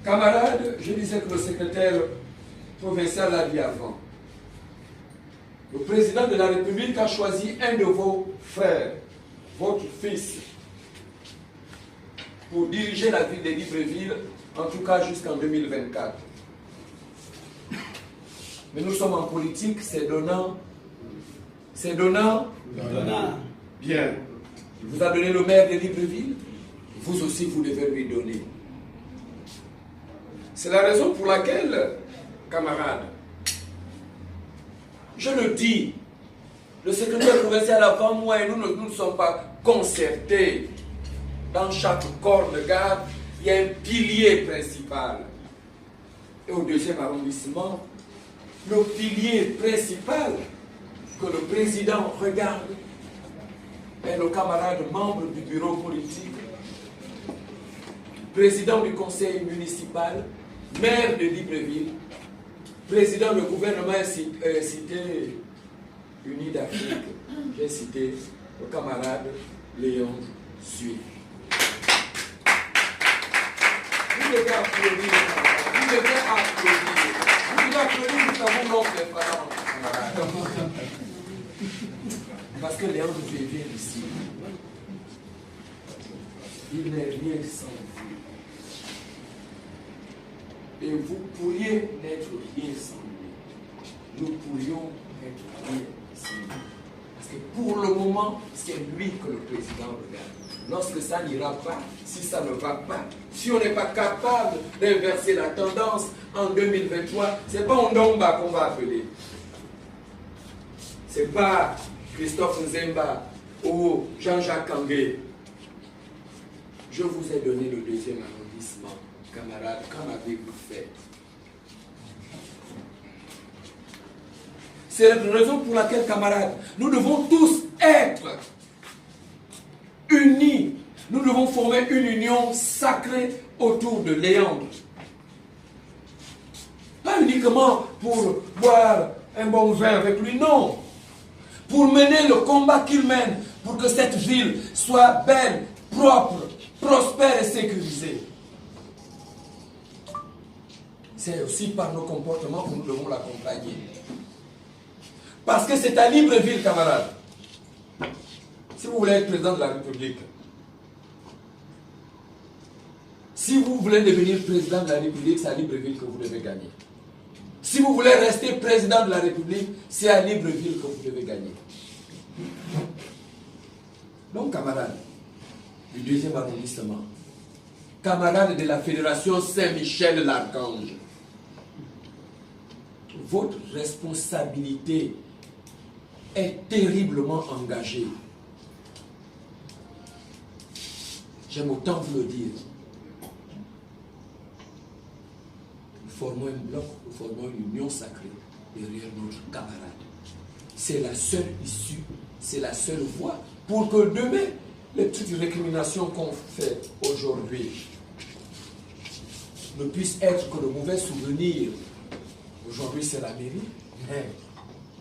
Camarades, je disais que le secrétaire provincial l'a dit avant. Le président de la République a choisi un de vos frères, votre fils, pour diriger la ville de Libreville, en tout cas jusqu'en 2024. Mais nous sommes en politique, c'est donnant. C'est donnant. Donnant. Bien. Il vous a donné le maire de Libreville, vous aussi vous devez lui donner. C'est la raison pour laquelle, camarades, je le dis, le secrétaire provincial avant moi et nous ne sommes pas concertés. Dans chaque corps de garde, il y a un pilier principal. Et au deuxième arrondissement, le pilier principal que le président regarde est le camarade membre du bureau politique, président du conseil municipal, maire de Libreville, président du gouvernement cité Unis d'Afrique. J'ai cité le camarade Léon Suy. Vous devez applaudir, vous devez applaudir. Vous devez applaudir, nous avons notre parents, camarades. Parce que Léon Suy vient ici. Il n'est rien sans vous. Et vous pourriez n'être rien sans lui. Nous pourrions être rien sans lui. Parce que pour le moment, c'est lui que le président regarde. Lorsque ça n'ira pas, si ça ne va pas, si on n'est pas capable d'inverser la tendance en 2023, ce n'est pas Ondomba qu'on va appeler. Ce n'est pas Christophe Nzemba ou Jean-Jacques Kangé. Je vous ai donné le deuxième arrondissement. Camarades, qu'en avez-vous fait? C'est la raison pour laquelle, camarades, nous devons tous être unis. Nous devons former une union sacrée autour de Léandre. Pas uniquement pour boire un bon vin avec lui, non. Pour mener le combat qu'il mène, pour que cette ville soit belle, propre, prospère et sécurisée. C'est aussi par nos comportements que nous devons l'accompagner. Parce que c'est à Libreville, camarades. Si vous voulez être président de la République, si vous voulez devenir président de la République, c'est à Libreville que vous devez gagner. Si vous voulez rester président de la République, c'est à Libreville que vous devez gagner. Donc, camarades du deuxième arrondissement, camarades de la Fédération Saint-Michel-l'Archange, votre responsabilité est terriblement engagée. J'aime autant vous le dire. Nous formons un bloc, nous formons une union sacrée derrière notre camarade. C'est la seule issue, c'est la seule voie pour que demain, les petites récriminations qu'on fait aujourd'hui ne puissent être que de mauvais souvenirs. Aujourd'hui, c'est la mairie. Mais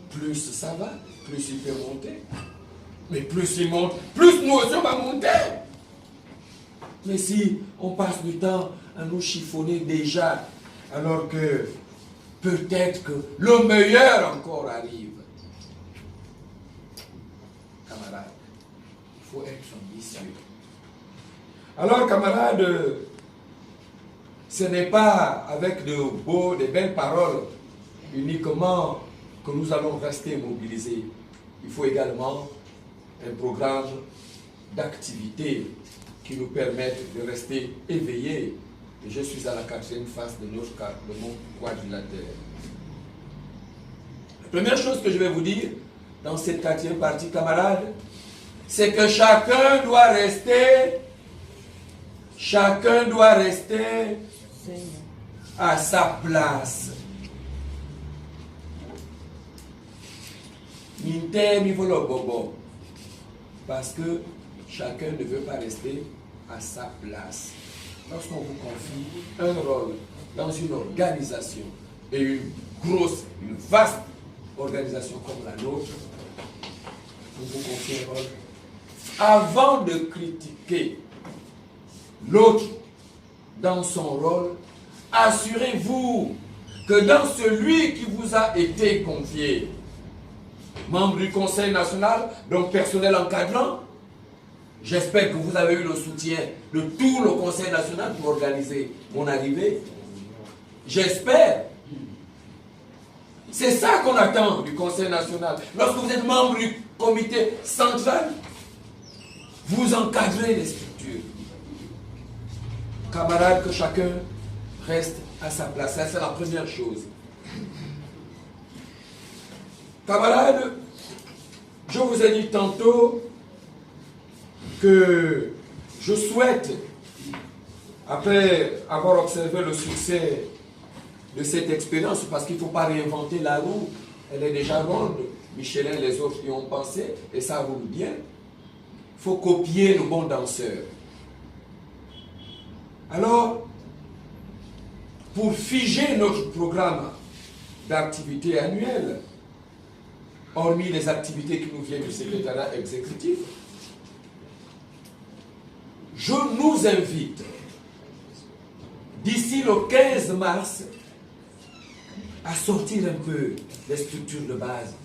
plus ça va, plus il peut monter. Mais plus il monte, plus nous aussi on va monter. Mais si on passe du temps à nous chiffonner déjà, alors que peut-être que le meilleur encore arrive. Camarades, il faut être ambitieux. Alors, camarades, ce n'est pas avec de belles paroles uniquement que nous allons rester mobilisés. Il faut également un programme d'activité qui nous permette de rester éveillés. Et je suis à la quatrième phase de mon quadrilatère. La première chose que je vais vous dire dans cette quatrième partie, camarades, c'est que chacun doit rester à sa place. Parce que chacun ne veut pas rester à sa place. Lorsqu'on vous confie un rôle dans une organisation et une vaste organisation comme la nôtre, on vous confie un rôle. Avant de critiquer l'autre dans son rôle, assurez-vous que dans celui qui vous a été confié, membre du Conseil national, donc personnel encadrant, j'espère que vous avez eu le soutien de tout le Conseil national pour organiser mon arrivée. J'espère. C'est ça qu'on attend du Conseil national. Lorsque vous êtes membre du comité central, vous encadrez les structures. Camarades, que chacun reste à sa place. Ça, c'est la première chose. Camarades, je vous ai dit tantôt que je souhaite, après avoir observé le succès de cette expérience, parce qu'il ne faut pas réinventer la roue, elle est déjà ronde, Michelin et les autres y ont pensé, et ça roule bien. Il faut copier le bon danseur. Alors, pour figer notre programme d'activité annuelle, hormis les activités qui nous viennent du secrétariat exécutif, je nous invite, d'ici le 15 mars, à sortir un peu des structures de base.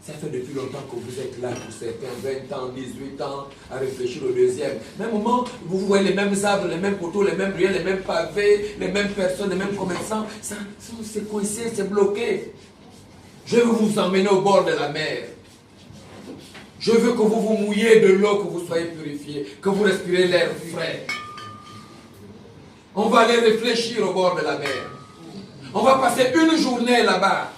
Ça fait depuis longtemps que vous êtes là, pour certains, 20 ans, 18 ans, à réfléchir au deuxième. Même moment, vous voyez les mêmes arbres, les mêmes poteaux, les mêmes ruelles, les mêmes pavés, les mêmes personnes, les mêmes commerçants. Ça, c'est coincé, c'est bloqué. Je veux vous emmener au bord de la mer. Je veux que vous vous mouillez de l'eau, que vous soyez purifiés, que vous respirez l'air frais. On va aller réfléchir au bord de la mer. On va passer une journée là-bas.